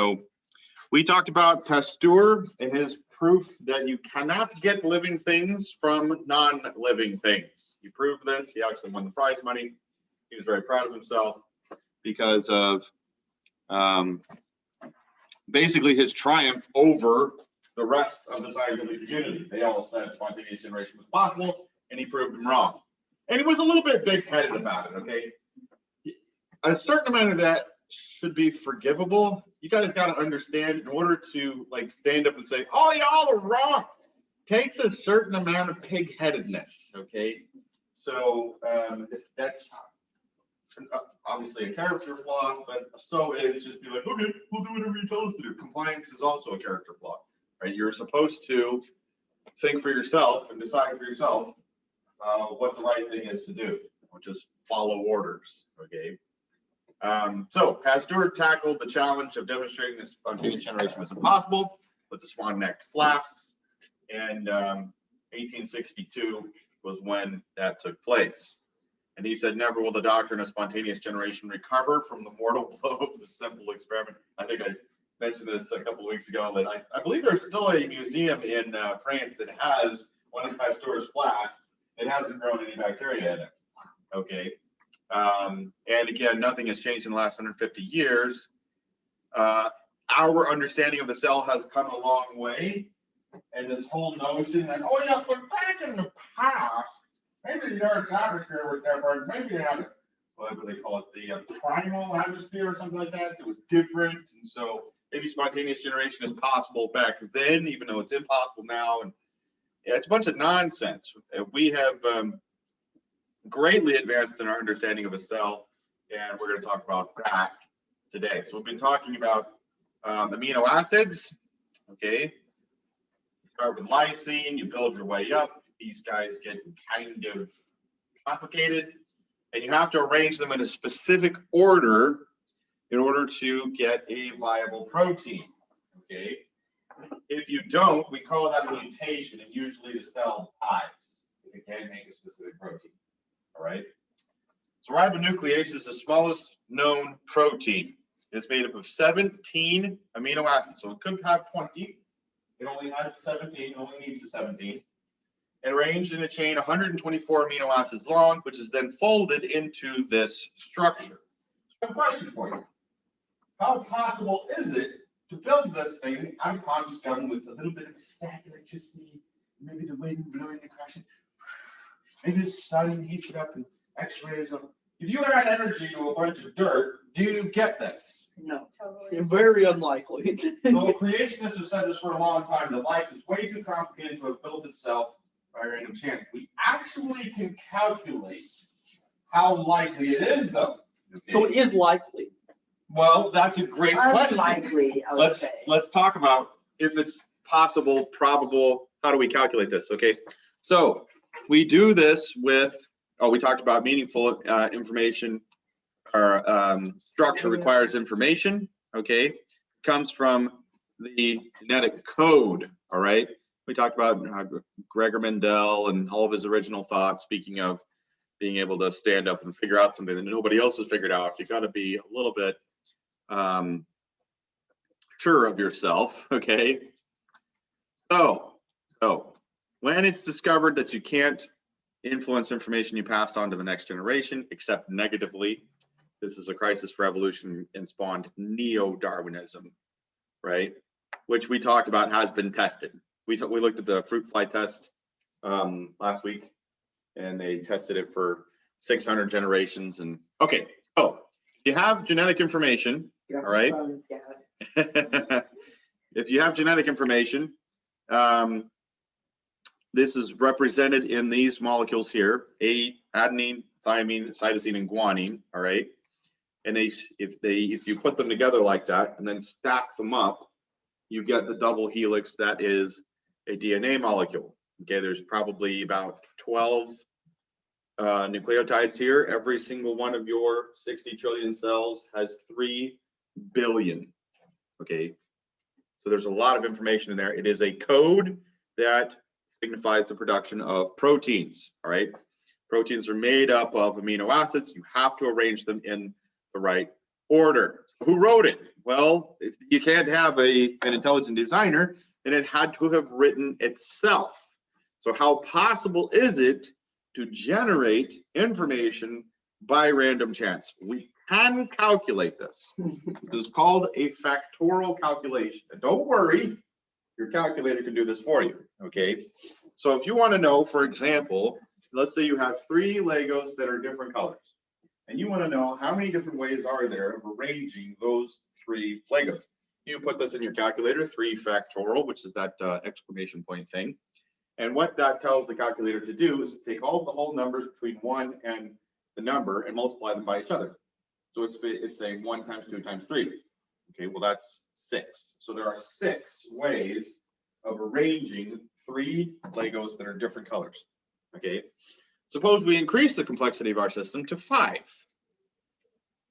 So we talked about Pasteur and his proof that you cannot get living things from non-living things. He proved this. He actually won the prize money. He was very proud of himself because of basically his triumph over the rest of the scientific community. They all said spontaneous generation was possible, and he proved them wrong. And he was a little bit big-headed about it, okay? A certain amount of that should be forgivable. You guys got to understand, in order to like stand up and say, oh, y'all are wrong, takes a certain amount of pig-headedness, okay? So that's obviously a character flaw, but so is just be like, okay, we'll do whatever you tell us to do. Compliance is also a character flaw, right? You're supposed to think for yourself and decide for yourself what the right thing is to do, which is follow orders, okay? So Pasteur tackled the challenge of demonstrating that spontaneous generation was impossible with the Swan Neck flasks, and 1862 was when that took place. And he said, never will the doctrine of spontaneous generation recover from the mortal blow of the simple experiment. I think I mentioned this a couple of weeks ago, that I believe there's still a museum in France that has one of Pasteur's flasks. It hasn't grown any bacteria in it, okay? And again, nothing has changed in the last 150 years. Our understanding of the cell has come a long way. And this whole notion that, oh yeah, but back in the past, maybe the Earth's atmosphere was different. Maybe it had, what do they call it, the primal atmosphere or something like that. It was different. And so maybe spontaneous generation is possible back then, even though it's impossible now. And yeah, it's a bunch of nonsense. We have greatly advanced in our understanding of a cell, and we're going to talk about that today. So we've been talking about amino acids, okay? Start with lysine, you build your way up. These guys get kind of complicated, and you have to arrange them in a specific order in order to get a viable protein, okay? If you don't, we call that a mutation, and usually the cell dies if it can't make a specific protein. All right. So ribonuclease is the smallest known protein. It's made up of 17 amino acids. So it could have 20. It only has 17. It only needs the 17. And arranged in a chain 124 amino acids long, which is then folded into this structure. So a question for you. How possible is it to build this thing out of pond scum with a little bit of static electricity, maybe the wind blowing across it? Maybe the sun heats it up and X-rays them. If you add energy to a bunch of dirt, do you get this? No, Totally. very unlikely. So creationists have said this for a long time, that life is way too complicated to have built itself by random chance. We actually can calculate how likely it is, though. Okay. So it is likely. Well, that's a great question. Unlikely, I would say. Let's talk about if it's possible, probable. How do we calculate this? Okay, so we do this with, we talked about meaningful information, or structure requires information, okay? Comes from the genetic code, all right? We talked about Gregor Mendel and all of his original thoughts, speaking of being able to stand up and figure out something that nobody else has figured out. You gotta be a little bit sure of yourself, okay? So when it's discovered that you can't influence information you passed on to the next generation, except negatively, this is a crisis for evolution and spawned neo-Darwinism, right? Which we talked about has been tested. We looked at the fruit fly test last week, and they tested it for 600 generations. And okay, so you have genetic information, all right? If you have genetic information, this is represented in these molecules here: adenine, thymine, cytosine, and guanine. All right, and if you put them together like that and then stack them up, you get the double helix that is a DNA molecule. Okay, there's probably about 12 nucleotides here. Every single one of your 60 trillion cells has 3 billion. Okay, so there's a lot of information in there. It is a code that signifies the production of proteins. All right, proteins are made up of amino acids. You have to arrange them in the right order. Who wrote it? Well, if you can't have an intelligent designer, then it had to have written itself. So how possible is it to generate information by random chance? We can calculate this. This is called a factorial calculation. And don't worry, your calculator can do this for you, okay? So if you want to know, for example, let's say you have 3 Legos that are different colors, and you want to know how many different ways are there of arranging those 3 Legos. You put this in your calculator, 3 factorial, which is that exclamation point thing. And what that tells the calculator to do is to take all the whole numbers between 1 and the number and multiply them by each other. So it's saying 1 times 2 times 3. Okay, well, that's 6. So there are 6 ways of arranging 3 Legos that are different colors. Okay, suppose we increase the complexity of our system to 5.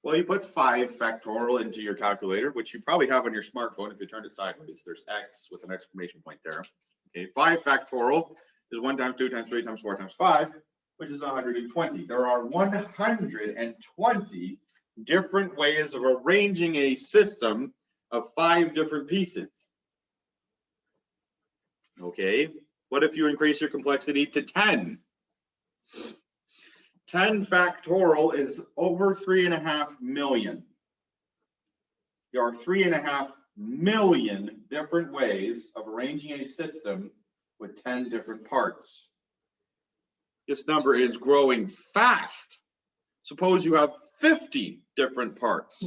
Well, you put 5 factorial into your calculator, which you probably have on your smartphone. If you turn it sideways, there's X with an exclamation point there. Okay, 5 factorial is 1 times 2 times 3 times 4 times 5, which is 120. There are 120 different ways of arranging a system of 5 different pieces. Okay, what if you increase your complexity to 10? 10 factorial is over 3.5 million. There are 3.5 million different ways of arranging a system with 10 different parts. This number is growing fast. Suppose you have 50 different parts.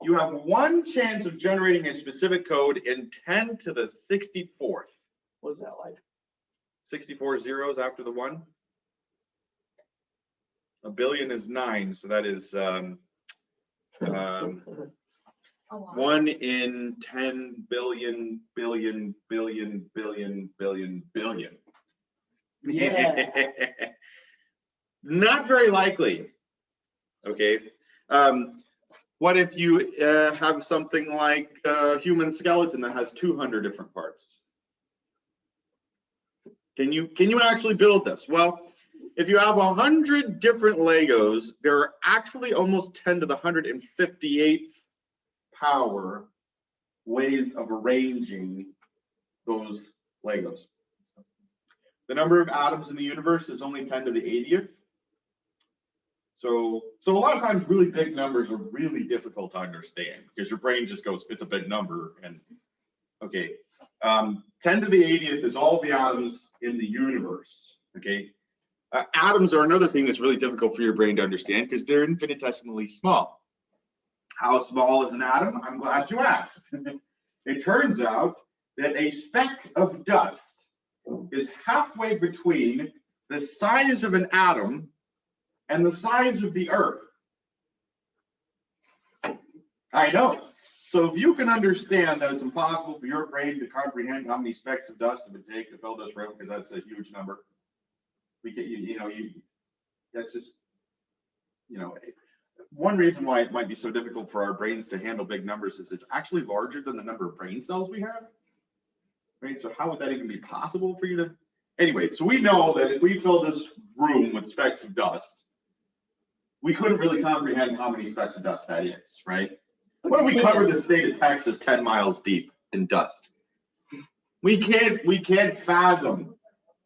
You have 1 chance of generating a specific code in 10 to the 64th. What is that like? 64 zeros after the 1. A billion is 9, so that is 1 in 10 billion, billion, billion, billion, billion, billion. Yeah. Not very likely. Okay. What if you have something like a human skeleton that has 200 different parts? Can you actually build this? Well, if you have 100 different Legos, there are actually almost 10 to the 158th power ways of arranging those Legos. The number of atoms in the universe is only 10 to the 80th. So a lot of times really big numbers are really difficult to understand because your brain just goes, it's a big number. And okay, 10 to the 80th is all the atoms in the universe. Okay, atoms are another thing that's really difficult for your brain to understand because they're infinitesimally small. How small is an atom? I'm glad you asked. It turns out that a speck of dust is halfway between the size of an atom and the size of the Earth. I know. So if you can understand that it's impossible for your brain to comprehend how many specks of dust it would take to fill this room, because that's a huge number. We get that's just, one reason why it might be so difficult for our brains to handle big numbers is it's actually larger than the number of brain cells we have. Right? So how would that even be possible for you to? Anyway, so we know that if we fill this room with specks of dust, we couldn't really comprehend how many specks of dust that is, right? What if we cover the state of Texas 10 miles deep in dust? We can't fathom.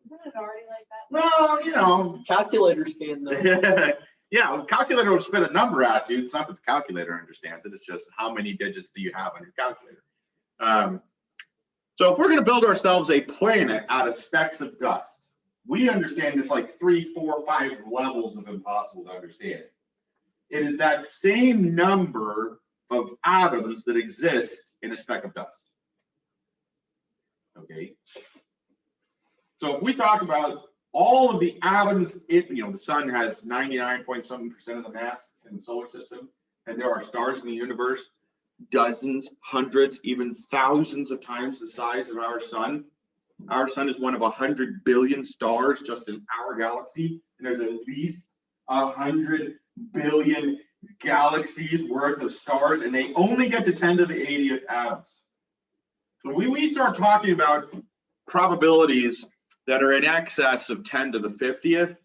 Isn't it already like that? Well, Calculators can though. yeah, a calculator will spit a number at you. It's not that the calculator understands it. It's just how many digits do you have on your calculator. So if we're going to build ourselves a planet out of specks of dust, we understand it's like 3, 4, 5 levels of impossible to understand. It is that same number of atoms that exist in a speck of dust. Okay. So if we talk about all of the atoms, the sun has 99.7% of the mass in the solar system, and there are stars in the universe, dozens, hundreds, even thousands of times the size of our sun. Our sun is one of 100 billion stars just in our galaxy, and there's at least 100 billion galaxies worth of stars, and they only get to 10 to the 80th atoms. So we start talking about probabilities that are in excess of 10 to the 50th.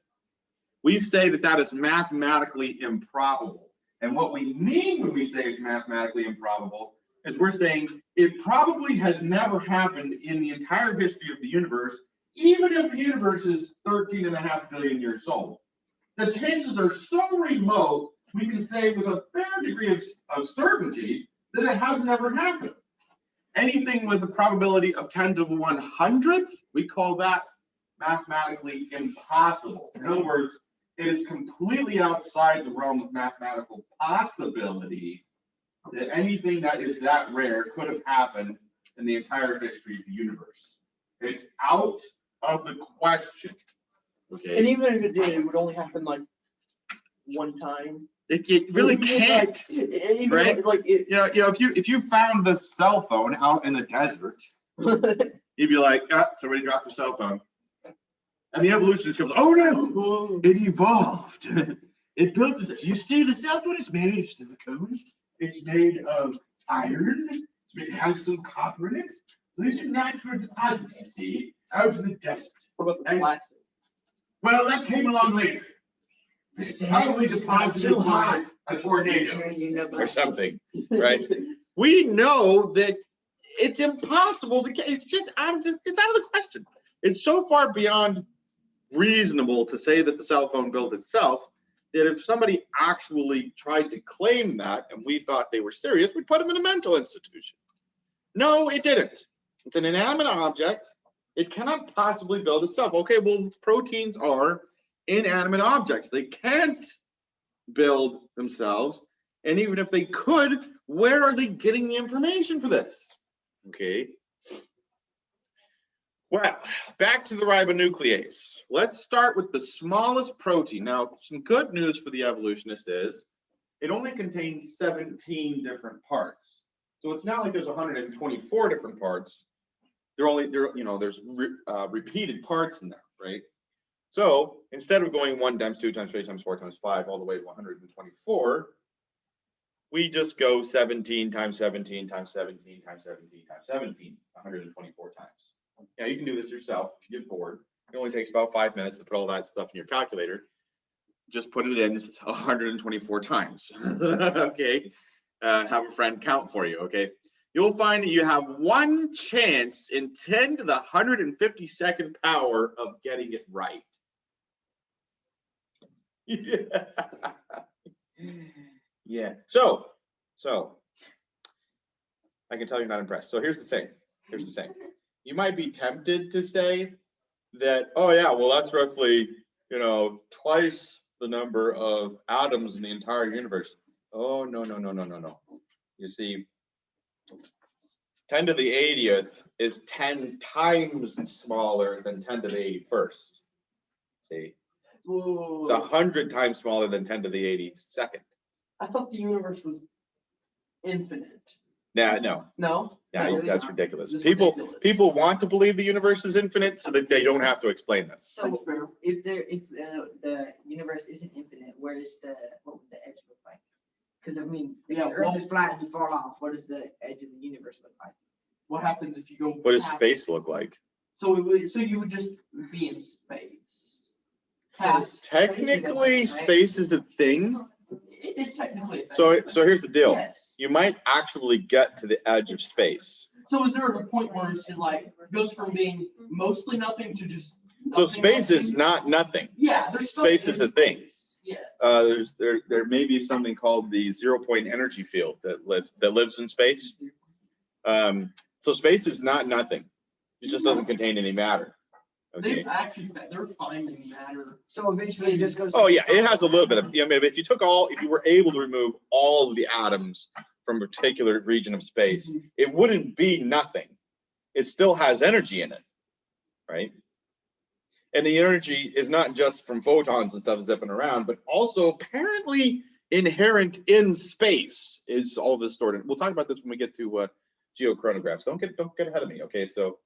We say that that is mathematically improbable. And what we mean when we say it's mathematically improbable is we're saying it probably has never happened in the entire history of the universe, even if the universe is 13.5 billion years old. The chances are so remote, we can say with a fair degree of certainty that it has never happened. Anything with a probability of 10 to the 100th, we call that mathematically impossible. In other words, it is completely outside the realm of mathematical possibility that anything that is that rare could have happened in the entire history of the universe. It's out of the question. Okay. And even if it did, it would only happen like one time. It really can't. You know, Right? like it, if you found the cell phone out in the desert, you'd be like, ah, somebody dropped their cell phone. And the evolutionist goes, oh no, it evolved. It built this. You see the cell phone is made of silicone. It's made of iron. It has some copper in it. So these are natural deposits, you see, out in the desert. what about the And- flats? Well, that came along later. It's probably deposited by a tornado or something, right? We know that it's impossible to get. It's just it's out of the question. It's so far beyond reasonable to say that the cell phone built itself that if somebody actually tried to claim that and we thought they were serious, we'd put them in a mental institution. No, it didn't. It's an inanimate object. It cannot possibly build itself. Okay, well, proteins are inanimate objects. They can't build themselves. And even if they could, where are they getting the information for this? Okay. Well, back to the ribonuclease. Let's start with the smallest protein. Now, some good news for the evolutionists is it only contains 17 different parts. So it's not like there's 124 different parts. There's repeated parts in there, right? So instead of going 1 times 2 times 3 times 4 times 5 all the way to 124, we just go 17 times 17 times 17 times 17 times 17, 124 times. Yeah, you can do this yourself if you get bored. It only takes about 5 minutes to put all that stuff in your calculator. Just put it in 124 times. Okay. Have a friend count for you. Okay. You'll find that you have one chance in 10 to the 152nd power of getting it right. Yeah. Yeah. So I can tell you're not impressed. So here's the thing. You might be tempted to say that, oh yeah, well, that's roughly, twice the number of atoms in the entire universe. Oh, no. You see, 10 to the 80th is 10 times smaller than 10 to the 81st. See, Whoa. it's 100 times smaller than 10 to the 82nd. I thought the universe was infinite. No, No? that's ridiculous. It's People ridiculous. want to believe the universe is infinite so that they don't have to explain this. That's So fair. if the universe isn't infinite, what would the edge look like? Because I mean, if Yeah, the Earth well- is flat and you fall off, what does the edge of the universe look like? What happens if you go? What does past- space look like? So you would just be in space. So Past. Technically, Space is a thing, right? space is a thing. It is technically. a So thing. here's the deal. Yes. You might actually get to the edge of space. So is there a point where it's just like goes from being mostly nothing to just? So nothing, space is nothing? not nothing. Yeah, there's stuff space in is a thing. space. Yes. There may be something called the 0-point energy field that lives in space. So space is not nothing. It just doesn't contain any matter. Okay. They've actually they're finding matter. So eventually it just goes. Oh yeah, it has a little bit of. If you were able to remove all of the atoms from a particular region of space, it wouldn't be nothing. It still has energy in it, right? And the energy is not just from photons and stuff zipping around, but also apparently inherent in space is all this stored in. We'll talk about this when we get to geochronographs. Don't get ahead of me, okay? So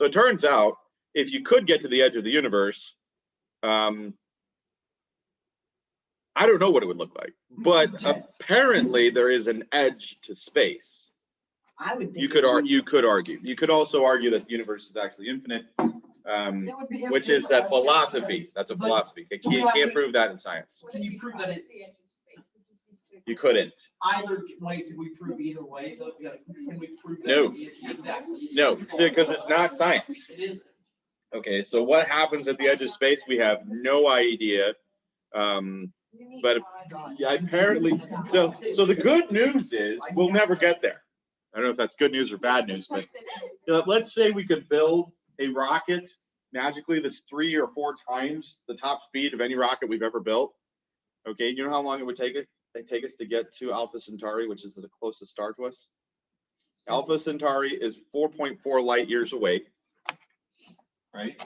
it turns out if you could get to the edge of the universe, I don't know what it would look like, but apparently there is an edge to space. I would think. You could argue. You could also argue that the universe is actually infinite. It would be which is a interesting. philosophy. That's a But- philosophy. You can't prove that in science. Can you prove that it- You couldn't. Either way, can we prove either way? Though? Yeah, can we prove that? No. Exactly. No, because it's not science. It isn't. Okay, so what happens at the edge of space? We have no idea. But yeah, apparently, so the good news is we'll never get there. I don't know if that's good news or bad news, but let's say we could build a rocket magically that's 3 or 4 times the top speed of any rocket we've ever built. Okay, you know how long it would take us to get to Alpha Centauri, which is the closest star to us? Alpha Centauri is 4.4 light years away, right?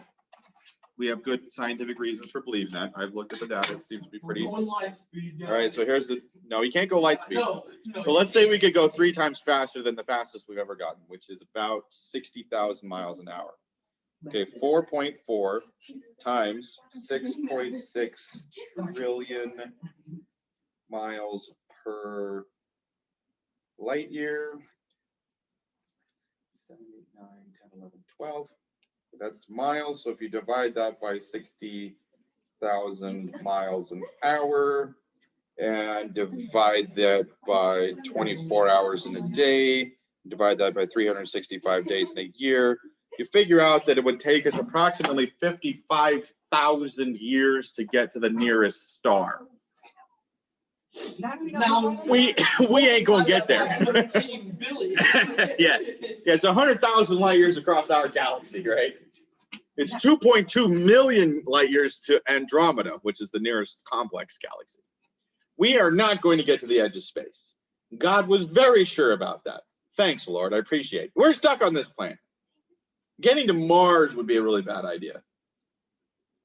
We have good scientific reasons for believing that. I've looked at the data. It seems to be We're pretty. going light speed. All right, so here's no, you can't go light speed. No. But let's say we could go 3 times faster than the fastest we've ever gotten, which is about 60,000 miles an hour. Okay, 4.4 times 6.6 trillion miles per light year. 7, 8, 9, 10, 11, 12. That's miles. So if you divide that by 60,000 miles an hour and divide that by 24 hours in a day, divide that by 365 days in a year, you figure out that it would take us approximately 55,000 years to get to the nearest star. Now We ain't gonna get there. 13 billion. Yeah, it's 100,000 light years across our galaxy, right? It's 2.2 million light years to Andromeda, which is the nearest complex galaxy. We are not going to get to the edge of space. God was very sure about that. Thanks, Lord. I appreciate it. We're stuck on this planet. Getting to Mars would be a really bad idea.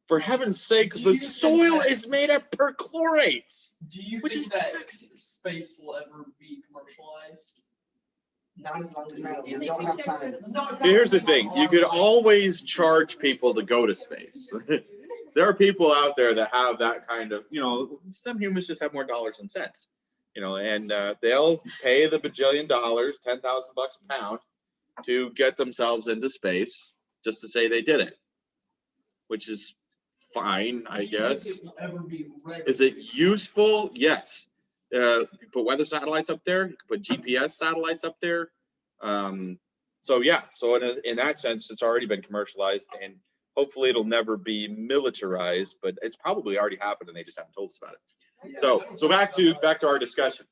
For heaven's sake, Do the you think soil that- is made of perchlorates. Do you Which think is that toxic. space will ever be commercialized? Not as long as Do we you don't think have we time. should- No, Here's the thing, you could always charge people to go to space. There are people out there that have that kind of, some humans just have more dollars than cents, and they'll pay the bajillion dollars, $10,000 a pound, to get themselves into space just to say they did it, which is fine, I Do you think guess. it will ever be ready? Is it useful? Yes. You can put weather satellites up there. You can put GPS satellites up there. So yeah, so in that sense, it's already been commercialized, and hopefully it'll never be militarized, but it's probably already happened and they just haven't told us about it. So back to our discussion.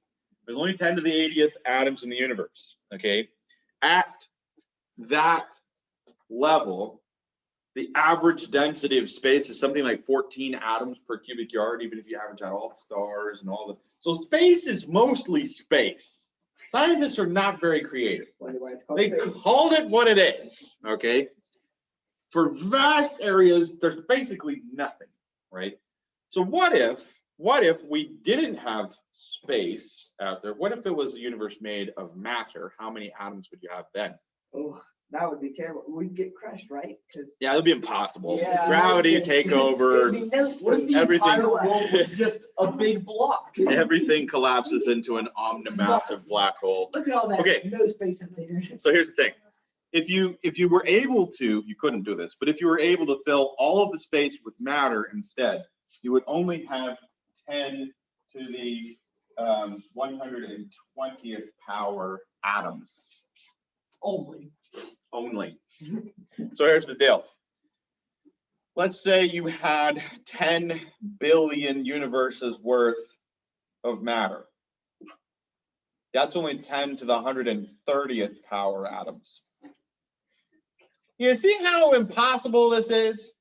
There's only 10 to the 80th atoms in the universe. Okay. At that level, the average density of space is something like 14 atoms per cubic yard, even if you average out all the stars and all the. So space is mostly space. Scientists are not very creative. They called it what it is. Okay. For vast areas, there's basically nothing, right? So what if we didn't have space out there? What if it was a universe made of matter? How many atoms would you have then? Oh, that would be terrible. We'd get crushed, right? 'Cause Yeah, it'd be impossible. Yeah. Gravity take over. there'd be no What if the space. Everything- entire world was just a big block? Everything collapses into an omnimassive black hole. Look at all that. Okay. No space up there. So here's the thing. If you were able to, you couldn't do this, but if you were able to fill all of the space with matter instead, you would only have 10 to the 120th power atoms Only. only. So here's the deal. Let's say you had 10 billion universes worth of matter. That's only 10 to the 130th power atoms. You see how impossible this is?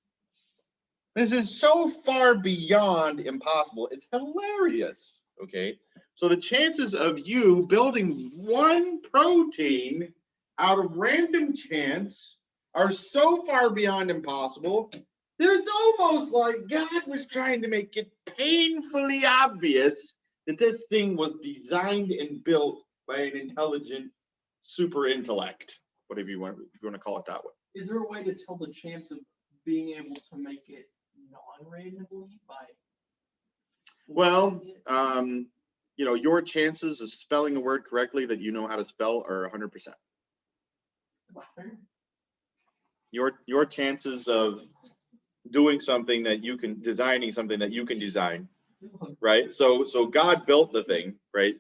This is so far beyond impossible. It's hilarious. Okay. So the chances of you building one protein out of random chance are so far beyond impossible that it's almost like God was trying to make it painfully obvious that this thing was designed and built by an intelligent super intellect, whatever you want to call it that way. Is there a way to tell the chance of being able to make it non-randomly by? Well, your chances of spelling a word correctly that you know how to spell are 100%. That's fair. your chances of doing something that you can, designing something that you can design, right? So God built the thing, right,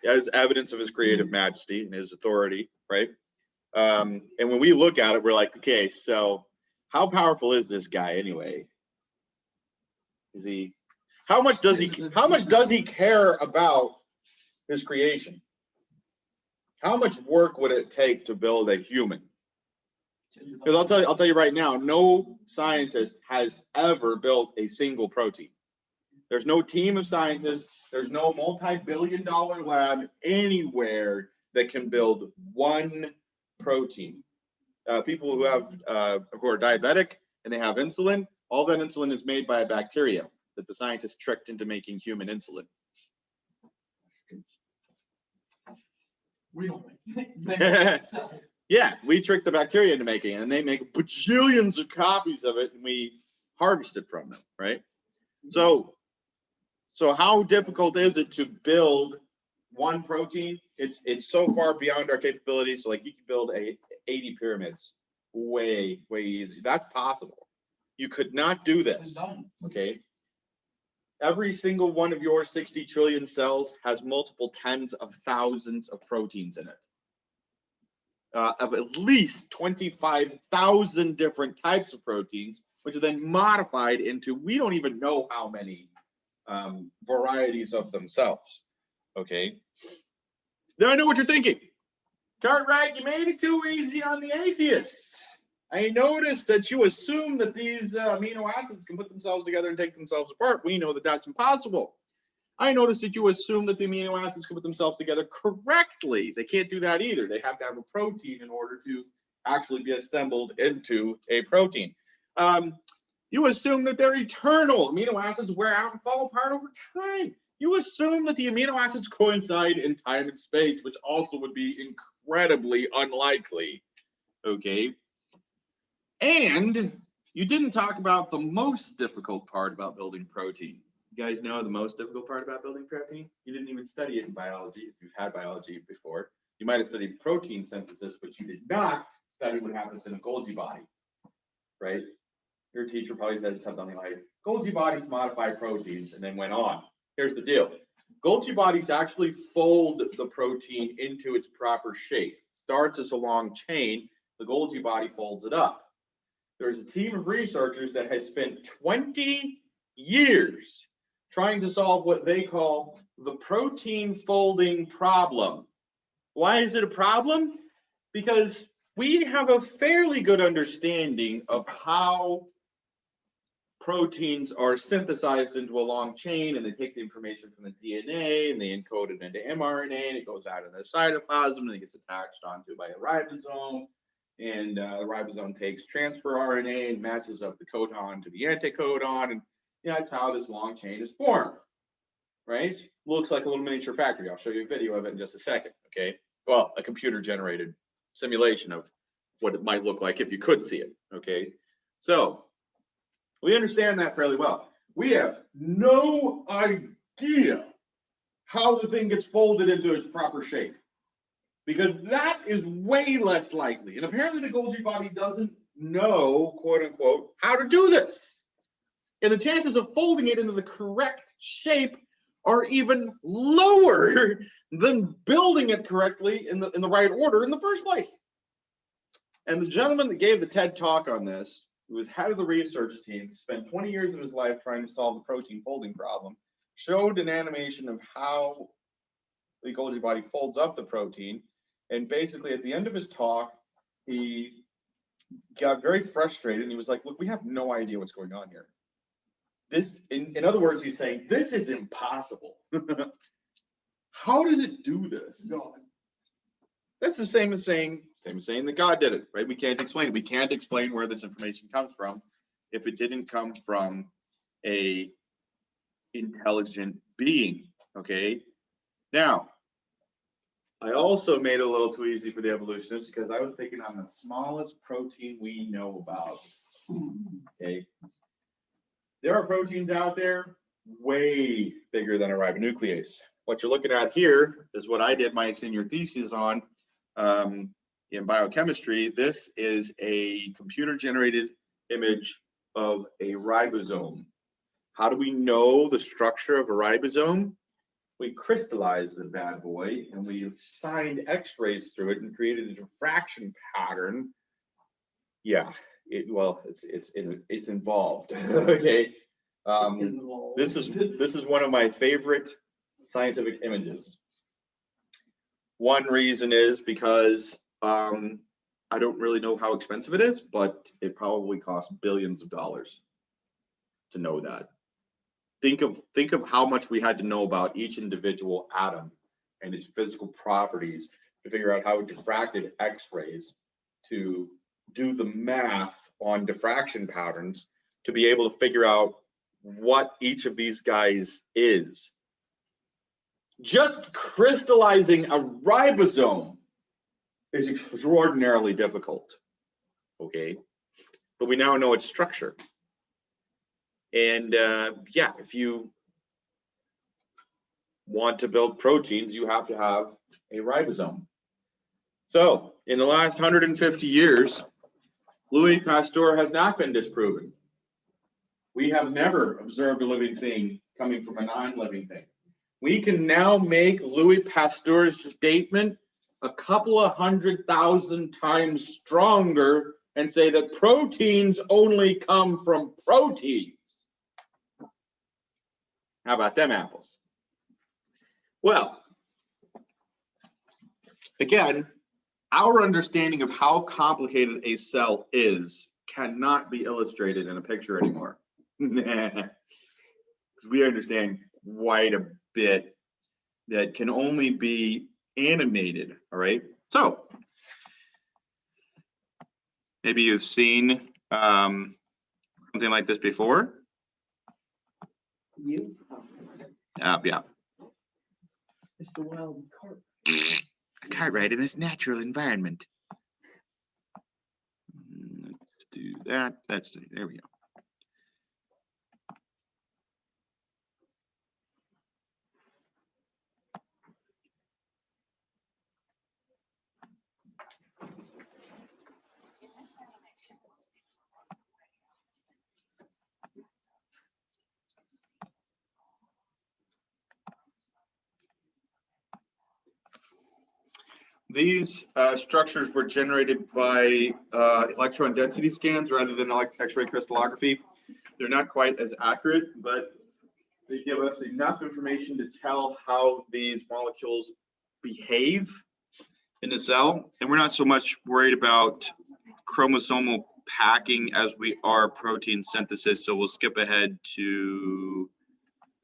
as evidence of his creative majesty and his authority, right? And when we look at it, we're like, okay, so how powerful is this guy anyway? Is he, how much does he care about his creation? How much work would it take to build a human? Because I'll tell you right now, no scientist has ever built a single protein. There's no team of scientists, there's no multi-billion-dollar lab anywhere that can build one protein. People who are diabetic and they have insulin, all that insulin is made by a bacteria that the scientists tricked into making human insulin. We don't make it. Yeah, we tricked the bacteria into making it, and they make bajillions of copies of it, and we harvest it from them, right? So how difficult is it to build one protein? It's so far beyond our capabilities. So like you can build 80 pyramids way easy. That's possible. You could not do this, okay? Every single one of your 60 trillion cells has multiple tens of thousands of proteins in it. Of at least 25,000 different types of proteins, which are then modified into, we don't even know how many varieties of themselves, okay? Now I know what you're thinking. Cartwright, you made it too easy on the atheists. I noticed that you assume that these amino acids can put themselves together and take themselves apart. We know that that's impossible. I noticed that you assume that the amino acids can put themselves together correctly. They can't do that either. They have to have a protein in order to actually be assembled into a protein. You assume that they're eternal. Amino acids wear out and fall apart over time. You assume that the amino acids coincide in time and space, which also would be incredibly unlikely, okay? And you didn't talk about the most difficult part about building protein. You guys know the most difficult part about building protein? You didn't even study it in biology. If you've had biology before, you might have studied protein synthesis, but you did not study what happens in a Golgi body, right? Your teacher probably said something like, Golgi bodies modify proteins, and then went on. Here's the deal. Golgi bodies actually fold the protein into its proper shape. It starts as a long chain. The Golgi body folds it up. There's a team of researchers that has spent 20 years trying to solve what they call the protein folding problem. Why is it a problem? Because we have a fairly good understanding of how proteins are synthesized into a long chain, and they take the information from the DNA and they encode it into mRNA, and it goes out in the cytoplasm and it gets attached onto by a ribosome, and the ribosome takes transfer RNA and matches up the codon to the anticodon, and that's how this long chain is formed, right? Looks like a little miniature factory. I'll show you a video of it in just a second, okay? Well, a computer-generated simulation of what it might look like if you could see it, okay? So we understand that fairly well. We have no idea how the thing gets folded into its proper shape, because that is way less likely. And apparently the Golgi body doesn't know, quote unquote, how to do this. And the chances of folding it into the correct shape are even lower than building it correctly in the right order in the first place. And the gentleman that gave the TED talk on this, who was head of the research team, spent 20 years of his life trying to solve the protein folding problem, showed an animation of how the Golgi body folds up the protein. And basically at the end of his talk, he got very frustrated and he was like, look, we have no idea what's going on here. This, in other words, he's saying, this is impossible. How does it do this? God. That's the same as saying that God did it, right? We can't explain it. We can't explain where this information comes from if it didn't come from a intelligent being, okay? Now, I also made it a little too easy for the evolutionists because I was thinking on the smallest protein we know about, okay? There are proteins out there way bigger than a ribonuclease. What you're looking at here is what I did my senior thesis on in biochemistry, this is a computer-generated image of a ribosome. How do we know the structure of a ribosome? We crystallized the bad boy and we shined X-rays through it and created a diffraction pattern. Yeah, it's involved. Okay. This is one of my favorite scientific images. One reason is because I don't really know how expensive it is, but it probably costs billions of dollars to know that. Think of how much we had to know about each individual atom and its physical properties to figure out how it diffracted X-rays, to do the math on diffraction patterns, to be able to figure out what each of these guys is. Just crystallizing a ribosome is extraordinarily difficult, okay? But we now know its structure. And yeah, if you want to build proteins, you have to have a ribosome. So in the last 150 years, Louis Pasteur has not been disproven. We have never observed a living thing coming from a non-living thing. We can now make Louis Pasteur's statement a couple of 100,000 times stronger and say that proteins only come from proteins. How about them apples? Well, again, our understanding of how complicated a cell is cannot be illustrated in a picture anymore. We understand quite a bit that can only be animated, all right? So maybe you've seen something like this before. You? Yeah. It's the wild card. A cartwright in its natural environment. Let's do that. There we go. These structures were generated by electron density scans rather than X-ray crystallography. They're not quite as accurate, but they give us enough information to tell how these molecules behave in the cell. And we're not so much worried about chromosomal packing as we are protein synthesis. So we'll skip ahead to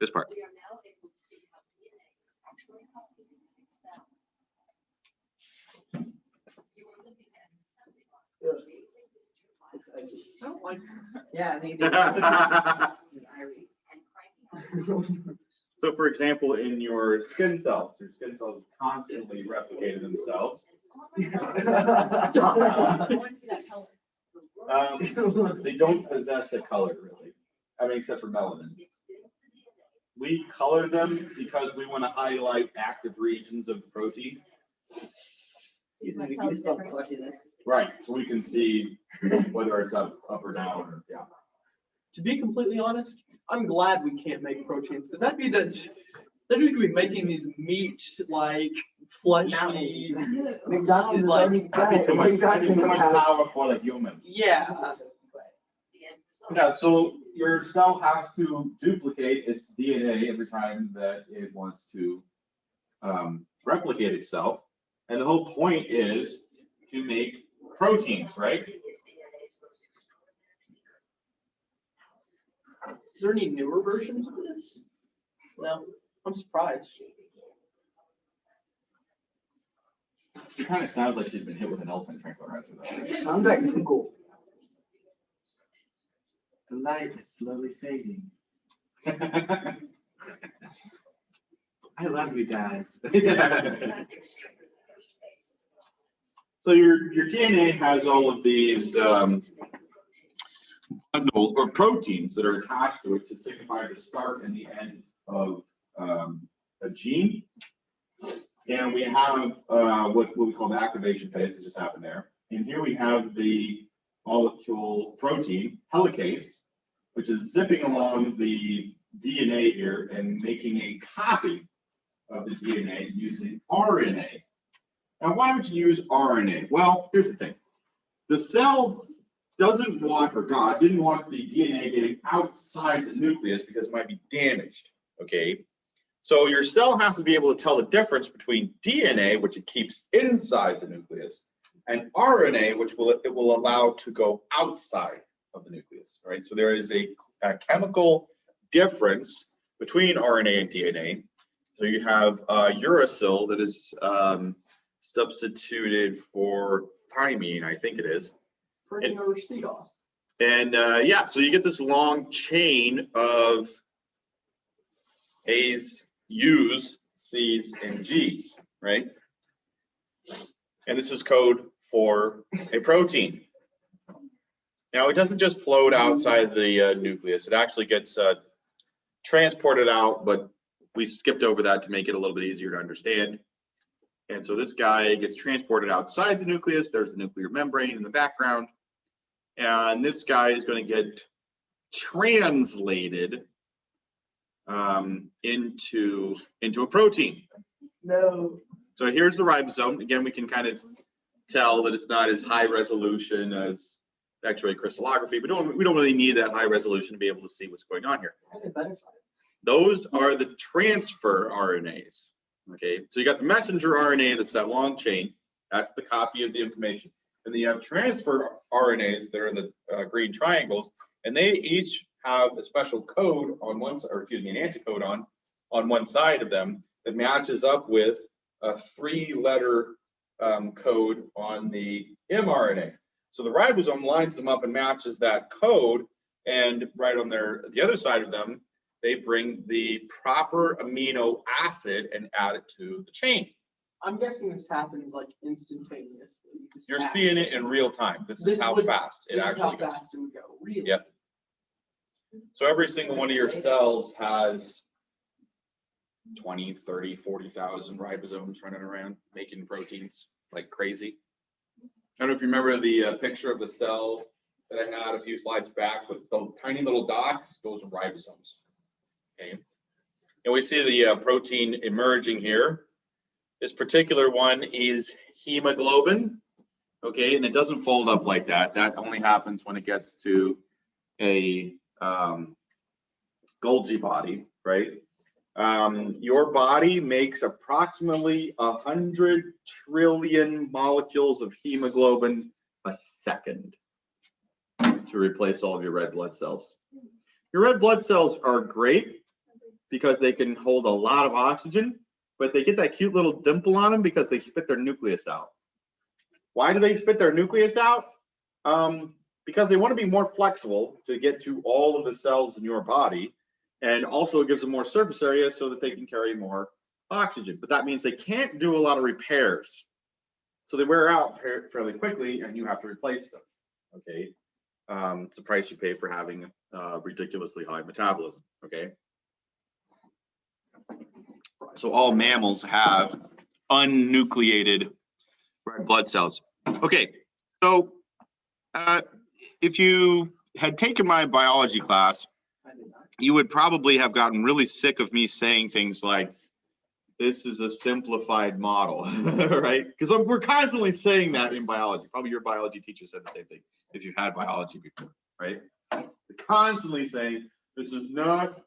this part. We are now able to see how DNA is actually copying in cells. You are looking at an assembly line. I don't like this. Yeah, I think So for example, in your skin cells constantly replicate themselves. They don't possess a color really. I mean, except for melanin. We color them because we want to highlight active regions of the protein. Right, so we can see whether it's up or down or yeah. To be completely honest, I'm glad we can't make proteins, because that'd be they're just gonna be making these meat like fleshy. McDonald's is Like, already got That'd be too much, it. that'd be too much power for like humans. Yeah. Yeah, so your cell has to duplicate its DNA every time that it wants to replicate itself. And the whole point is to make proteins, right? Is there any newer versions of this? No, I'm surprised. She kind of sounds like she's been hit with an elephant tranquilizer though. Sounds like Google. The light is slowly fading. I love you guys. So your DNA has all of these bundles or proteins that are attached to it to signify the start and the end of a gene. And we have what we call the activation phase that just happened there. And here we have the molecule protein helicase, which is zipping along the DNA here and making a copy of the DNA using RNA. Now, why would you use RNA? Well, here's the thing. The cell doesn't want, or God didn't want the DNA getting outside the nucleus because it might be damaged, okay? So your cell has to be able to tell the difference between DNA, which it keeps inside the nucleus, and RNA, which it will allow to go outside of the nucleus, right? So there is a chemical difference between RNA and DNA. So you have uracil that is substituted for thymine, I think it is. Bringing over CDOS. And yeah, so you get this long chain of A's, U's, C's, and G's, right? And this is code for a protein. Now, it doesn't just float outside the nucleus. It actually gets transported out, but we skipped over that to make it a little bit easier to understand. And so this guy gets transported outside the nucleus. There's the nuclear membrane in the background. And this guy is going to get translated into a protein. No. So here's the ribosome. Again, we can kind of tell that it's not as high resolution as X-ray crystallography, but we don't really need that high resolution to be able to see what's going on here. Those are the transfer RNAs. Okay, so you got the messenger RNA, that's that long chain. That's the copy of the information. And then you have transfer RNAs that are the green triangles, and they each have a special code on one side, or excuse me, an anticode on one side of them that matches up with a 3-letter code on the mRNA. So the ribosome lines them up and matches that code, and right on the other side of them, they bring the proper amino acid and add it to the chain. I'm guessing this happens like instantaneously. You're seeing it in real time. This is how fast it actually goes. Fast it would go. Really? Yep. So every single one of your cells has 20, 30, 40,000 ribosomes running around making proteins like crazy. I don't know if you remember the picture of the cell that I had a few slides back with the tiny little dots. Those are ribosomes. Okay. And we see the protein emerging here. This particular one is hemoglobin. Okay, and it doesn't fold up like that. That only happens when it gets to a Golgi body, right? Your body makes approximately 100 trillion molecules of hemoglobin a second to replace all of your red blood cells. Your red blood cells are great because they can hold a lot of oxygen, but they get that cute little dimple on them because they spit their nucleus out. Why do they spit their nucleus out? Because they want to be more flexible to get to all of the cells in your body, and also it gives them more surface area so that they can carry more oxygen. But that means they can't do a lot of repairs. So they wear out fairly quickly and you have to replace them, okay? It's the price you pay for having ridiculously high metabolism, okay? So all mammals have unnucleated red blood cells. Okay, so if you had taken my biology class, you would probably have gotten really sick of me saying things like, this is a simplified model, right? Because we're constantly saying that in biology. Probably your biology teacher said the same thing if you've had biology before, right? They're constantly saying, this is not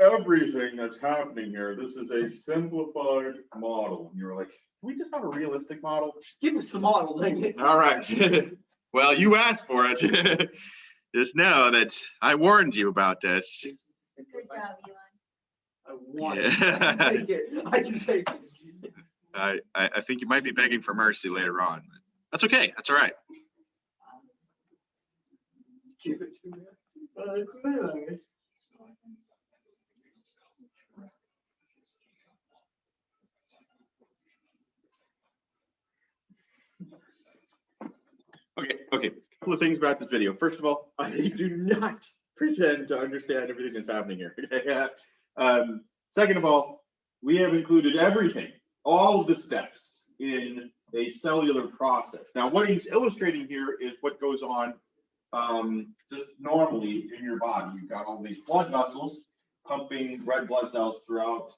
everything that's happening here. This is a simplified model. And you're like, can we just have a realistic model? Just give us the model, dang it. All right. Well, you asked for it. Just know that I warned you about this. Good job, Elon. I want it. I can take it. I can take it. I think you might be begging for mercy later on. But that's okay. That's all right. Give it to me. Okay. A couple of things about this video. First of all, I do not pretend to understand everything that's happening here. Second of all, we have included everything all of the steps in a cellular process. Now, what he's illustrating here is what goes on just normally in your body. You've got all these blood vessels pumping red blood cells throughout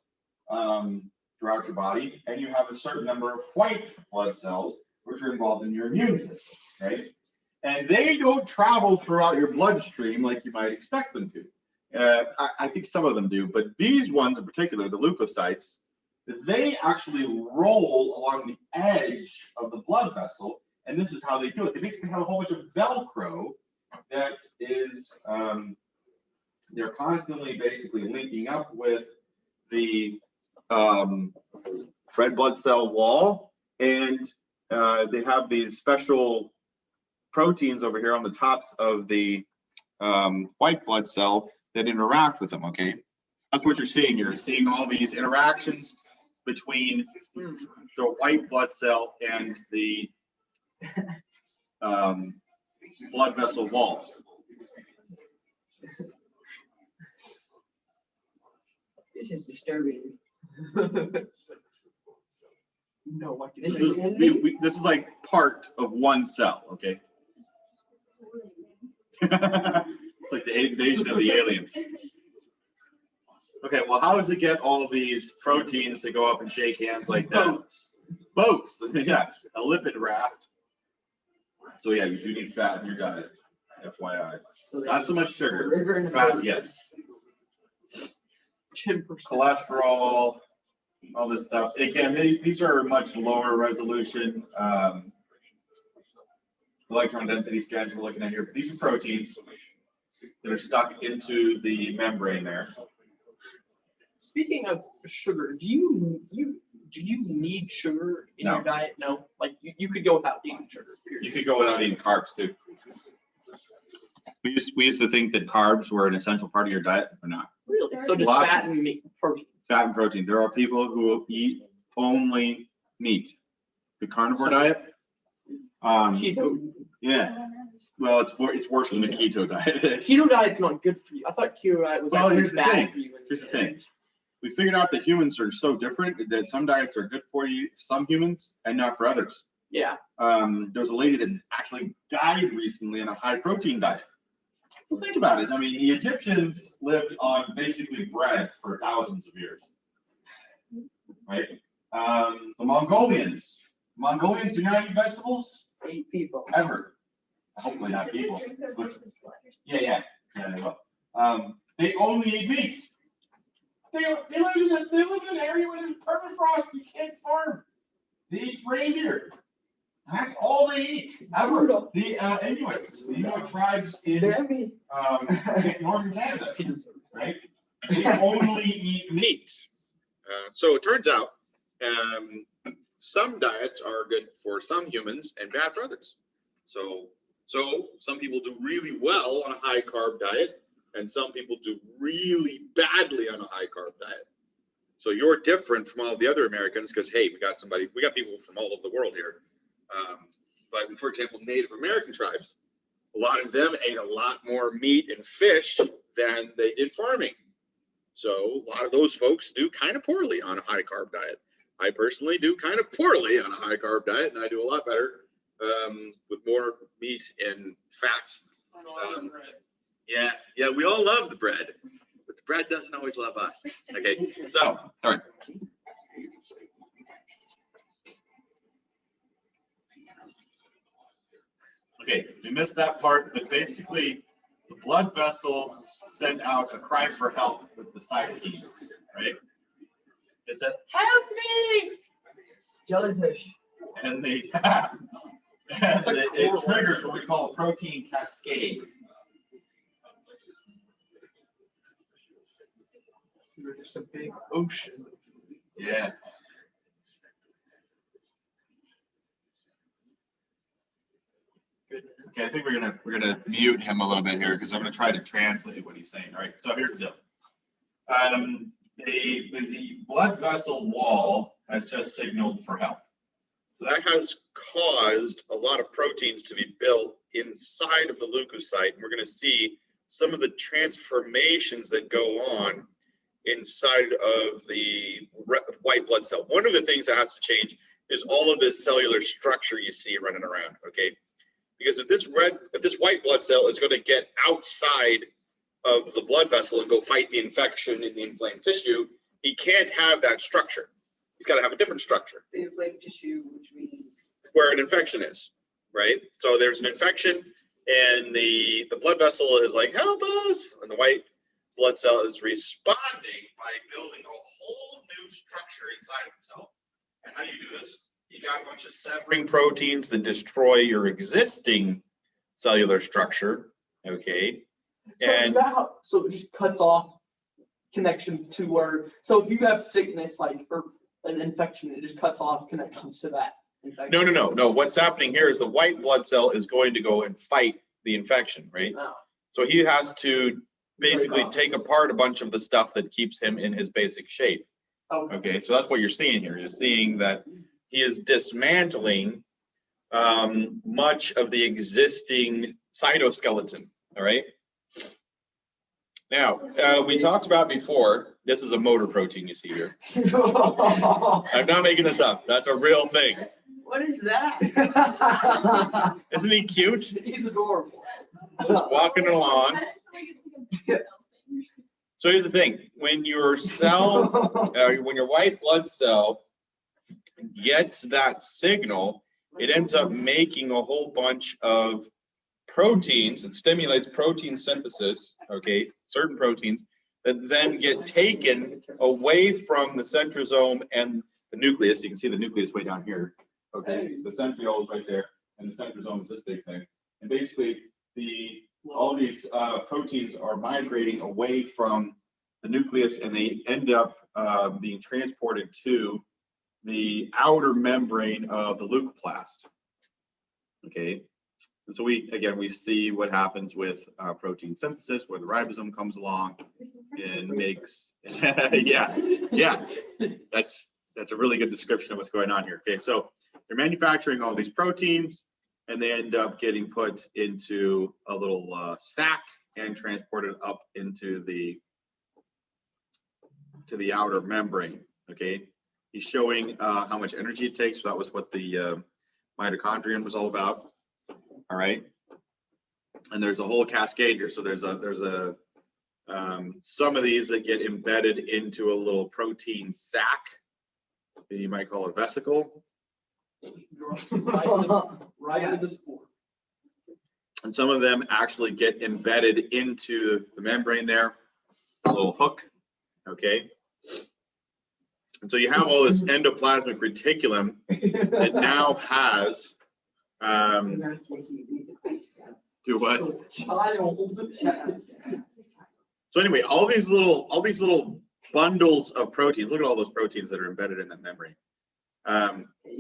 your body, and you have a certain number of white blood cells which are involved in your immune system, right? And they don't travel throughout your bloodstream like you might expect them to. I think some of them do, but these ones in particular, the leukocytes, they actually roll along the edge of the blood vessel, and this is how they do it. They basically have a whole bunch of Velcro that is, they're constantly basically linking up with the red blood cell wall, and they have these special proteins over here on the tops of the white blood cell that interact with them, okay? That's what you're seeing. You're seeing all these interactions between the white blood cell and the blood vessel walls. This is disturbing. No, I can. This This is, this is like part of one cell, okay? It's like the invasion of the aliens. Okay, well, how does it get all these proteins to go up and shake hands like that? Boats. Yeah, a lipid raft. So yeah, you do need fat in your diet, FYI. So they- Not so much sugar, River and fat, boat. yes. 10%. Cholesterol, all this stuff. Again, these are much lower resolution electron density scans we're looking at here, but these are proteins that are stuck into the membrane there. Speaking of sugar, do you need sugar in No. your diet? No, like you could go without eating sugar. You Period. could go without eating carbs too. We used to think that carbs were an essential part of your diet, but not. Really? So just Lots fat of- and meat, protein. Fat and protein. There are people who eat only meat. The carnivore diet. Keto. Yeah. Well, it's worse than the keto diet. Keto diet's not good for you. I thought keto diet was Well, actually here's the bad thing. for you. Here's the thing. We figured out that humans are so different that some diets are good for you, some humans, and not for others. Yeah. There's a lady that actually died recently on a high protein diet. Well, think about it. I mean, the Egyptians lived on basically bread for thousands of years, right? The Mongolians do not eat vegetables 8 people. ever. Hopefully not people. Yeah, they will. They only eat meat. They live in an area where there's permafrost. You can't farm. They eat reindeer. That's all they eat ever. The Inuits, the Inuit tribes in northern Canada, right? They only eat meat. So it turns out some diets are good for some humans and bad for others. So some people do really well on a high carb diet, and some people do really badly on a high carb diet. So you're different from all the other Americans because, hey, we got people from all over the world here. But for example, Native American tribes, a lot of them ate a lot more meat and fish than they did farming. So a lot of those folks do kind of poorly on a high carb diet. I personally do kind of poorly on a high carb diet, and I do a lot better with more meat and fat. Yeah, we all love the bread, but the bread doesn't always love us. Okay, so, all right. Okay, we missed that part, but basically the blood vessel sent out a cry for help with the cytokines, right? It said, help me! Jellyfish. And it triggers what we call a protein cascade. You're just a big ocean. Yeah. Okay, I think we're gonna mute him a little bit here because I'm gonna try to translate what he's saying. All right, so here's the deal. The blood vessel wall has just signaled for help. So that has caused a lot of proteins to be built inside of the leukocyte. And we're gonna see some of the transformations that go on inside of the white blood cell. One of the things that has to change is all of this cellular structure you see running around, okay? Because if this white blood cell is going to get outside of the blood vessel and go fight the infection in the inflamed tissue, he can't have that structure. He's got to have a different structure. The inflamed tissue, which means. Where an infection is, right? So there's an infection and the blood vessel is like, help us. And the white blood cell is responding by building a whole new structure inside of himself. And how do you do this? You got a bunch of severing proteins that destroy your existing cellular structure, okay? So is that how, so it just cuts off connection to where, so if you have sickness, like, or an infection, it just cuts off connections to that infection? No. What's happening here is the white blood cell is going to go and fight the infection, right? No. So he has to basically Break off. take apart a bunch of the stuff that keeps him in his basic shape. Okay. Okay, so that's what you're seeing here. You're seeing that he is dismantling much of the existing cytoskeleton, all right? Now, we talked about before, this is a motor protein you see here. I'm not making this up. That's a real thing. What is that? Isn't he cute? He's adorable. Just walking along. I just feel like it's like a else thing. So here's the thing. When your cell, when your white blood cell gets that signal, it ends up making a whole bunch of proteins. It stimulates protein synthesis, okay, certain proteins that then get taken away from the centrosome and the nucleus. You can see the nucleus way down here, okay? The centriole is right there, and the centrosome is this big thing. And basically, all these proteins are migrating away from the nucleus, and they end up being transported to the outer membrane of the leucoplast, okay? And so we see what happens with protein synthesis, where the ribosome comes along and makes, yeah, that's a really good description of what's going on here. Okay, so they're manufacturing all these proteins, and they end up getting put into a little sac and transported up into the outer membrane. Okay, he's showing how much energy it takes. So that was what the mitochondrion was all about. All right, and there's a whole cascade here. So there's some of these that get embedded into a little protein sac that you might call a vesicle, Right into the spore. and some of them actually get embedded into the membrane there, a little hook. Okay, and so you have all this endoplasmic reticulum that now has do what? So anyway, all these little bundles of proteins, look at all those proteins that are embedded in that membrane,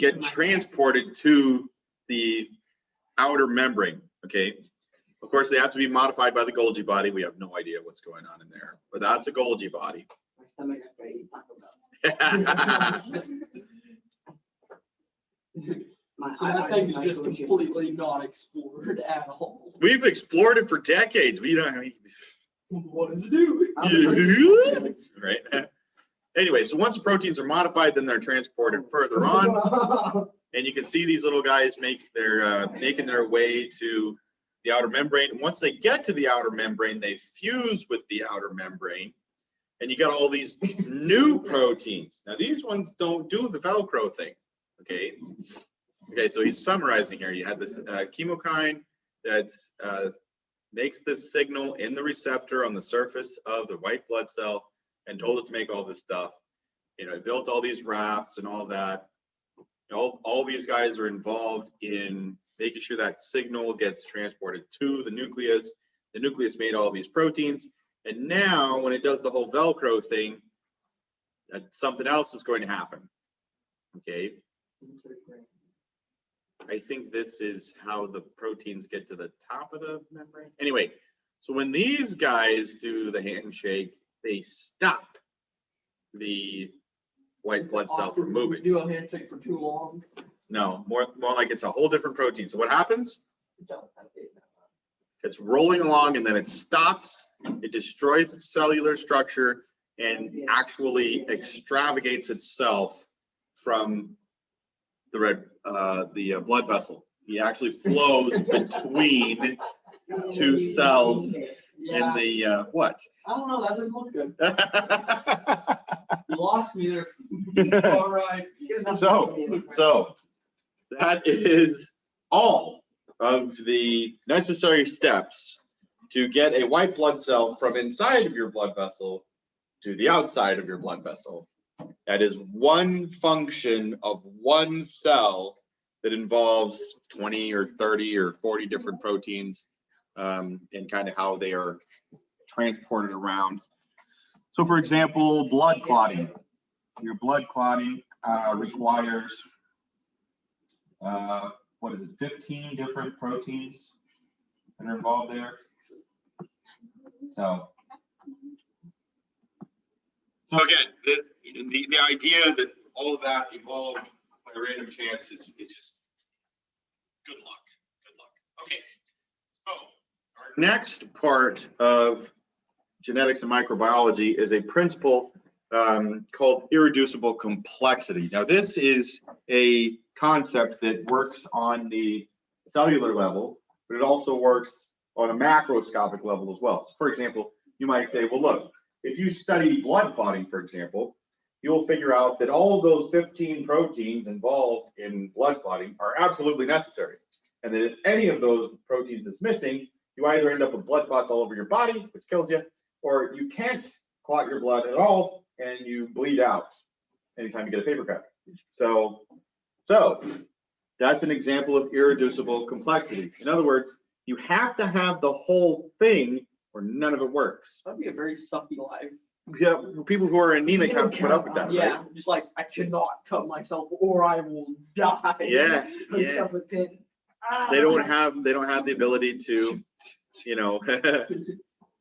get transported to the outer membrane, okay? Of course, they have to be modified by the Golgi body. We have no idea what's going on in there, but that's a Golgi body. So that thing's just completely not explored at all. We've explored it for decades. We don't have any. What does it do? Right. Anyway, so once the proteins are modified, then they're transported further on, and you can see these little guys making their way to the outer membrane. And once they get to the outer membrane, they fuse with the outer membrane, and you got all these new proteins. Now, these ones don't do the Velcro thing. Okay. Okay, so he's summarizing here. You had this chemokine that makes this signal in the receptor on the surface of the white blood cell and told it to make all this stuff. You know, it built all these rafts and all that. All these guys are involved in making sure that signal gets transported to the nucleus. The nucleus made all these proteins. And now when it does the whole Velcro thing, something else is going to happen. Okay. I think this is how the proteins get to the top of the membrane. Anyway, so when these guys do the handshake, they stop the white blood cell from moving. Do a handshake for too long. No, more like it's a whole different protein. So what happens? It's rolling along and then it stops. It destroys the cellular structure. and actually extravagates itself from the blood vessel. He actually flows between two cells in Yeah, the what? I don't know, that doesn't look good. You lost me there. All right. So that is all of the necessary steps to get a white blood cell from inside of your blood vessel to the outside of your blood vessel. That is one function of one cell that involves 20 or 30 or 40 different proteins, and kind of how they are transported around. So for example, blood clotting. Your blood clotting requires, what is it, 15 different proteins that are involved there. So again, the idea that all of that evolved by random chance is just good luck. Good luck. Okay. So our next part of genetics and microbiology is a principle called irreducible complexity. Now, this is a concept that works on the cellular level, but it also works on a macroscopic level as well. So for example, you might say, well, look, if you study blood clotting, for example, you'll figure out that all of those 15 proteins involved in blood clotting are absolutely necessary. And that if any of those proteins is missing, you either end up with blood clots all over your body, which kills you, or you can't clot your blood at all and you bleed out anytime you get a paper cut. So that's an example of irreducible complexity. In other words, you have to have the whole thing or none of it works. That'd be a very sucky life. Yeah, people who are anemic have to put up with that, Yeah, right? just like, I cannot cut myself or I will die. Yeah, Put yeah. stuff with pin. They don't have the ability to, you know,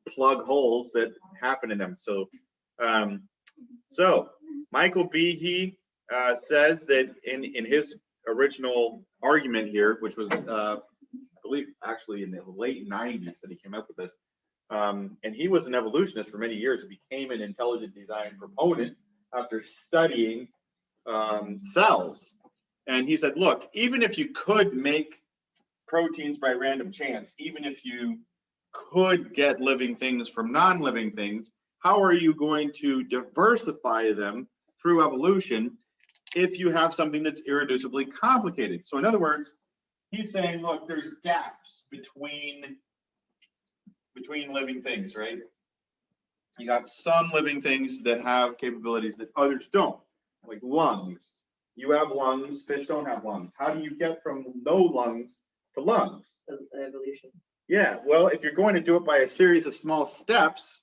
plug holes that happen in them. So Michael Behe says that in his original argument here, which was I believe actually in the late 90s that he came up with this, and he was an evolutionist for many years. He became an intelligent design proponent after studying cells. And he said, look, even if you could make proteins by random chance, even if you could get living things from non-living things, how are you going to diversify them through evolution if you have something that's irreducibly complicated? So in other words, he's saying, look, there's gaps between living things, right? You got some living things that have capabilities that others don't, like lungs. You have lungs, fish don't have lungs. How do you get from no lungs to lungs? Evolution. Yeah, well, if you're going to do it by a series of small steps,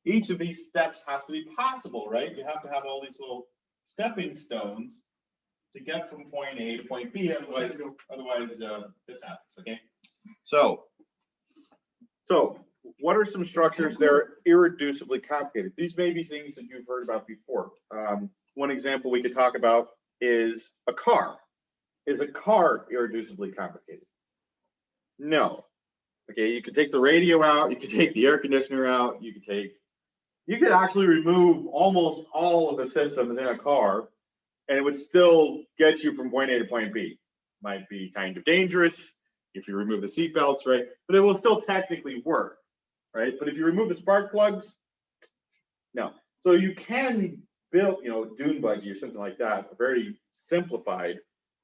each of these steps has to be possible, right? You have to have all these little stepping stones to get from point A to point B. Otherwise, this happens. Okay. So what are some structures that are irreducibly complicated? These may be things that you've heard about before. One example we could talk about is a car. Is a car irreducibly complicated? No. Okay, you could take the radio out, you could take the air conditioner out, you could actually remove almost all of the systems in a car, and it would still get you from point A to point B. Might be kind of dangerous if you remove the seat belts, right? But it will still technically work, right? But if you remove the spark plugs, no. So you can build, you know, dune buggy or something like that, a very simplified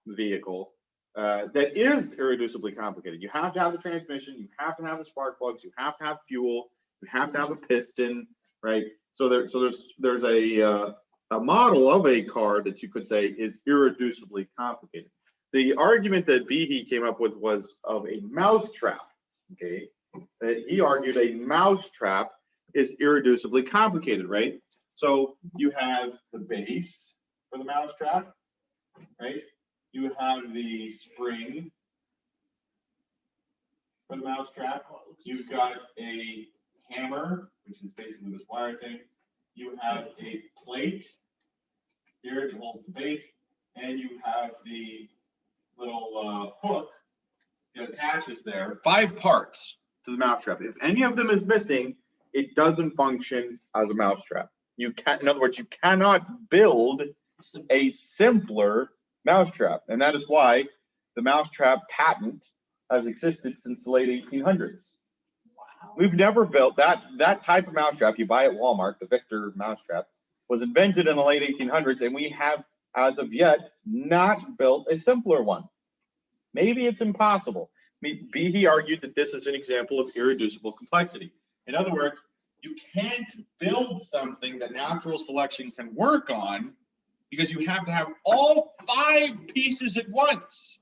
vehicle that is irreducibly complicated. You have to have the transmission, you have to have the spark plugs, you have to have fuel, you have to have a piston, right? So there's a model of a car that you could say is irreducibly complicated. The argument that Behe came up with was of a mousetrap. Okay, he argued a mousetrap is irreducibly complicated, right? So you have the base for the mousetrap, right? You have the spring for the mousetrap. You've got a hammer, which is basically this wire thing. You have a plate here that holds the bait, and you have the little hook that attaches there. 5 parts to the mousetrap. If any of them is missing, it doesn't function as a mousetrap. You can't, in other words, you cannot build a simpler mousetrap. And that is why the mousetrap patent has existed since the late 1800s. Wow. We've never built that type of mousetrap you buy at Walmart, the Victor mousetrap, was invented in the late 1800s, and we have, as of yet, not built a simpler one. Maybe it's impossible. I mean, Behe argued that this is an example of irreducible complexity. In other words, you can't build something that natural selection can work on because you have to have all 5 pieces at once.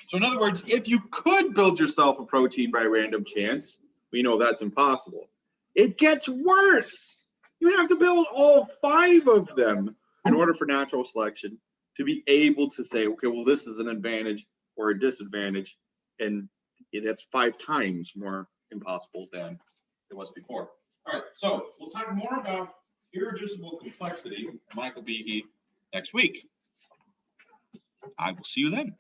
So in other words, if you could build yourself a protein by random chance, we know that's impossible. It gets worse. You have to build all 5 of them in order for natural selection to be able to say, okay, well, this is an advantage or a disadvantage, and that's 5 times more impossible than it was before. All right, so we'll talk more about irreducible complexity, Michael Behe, next week. I will see you then.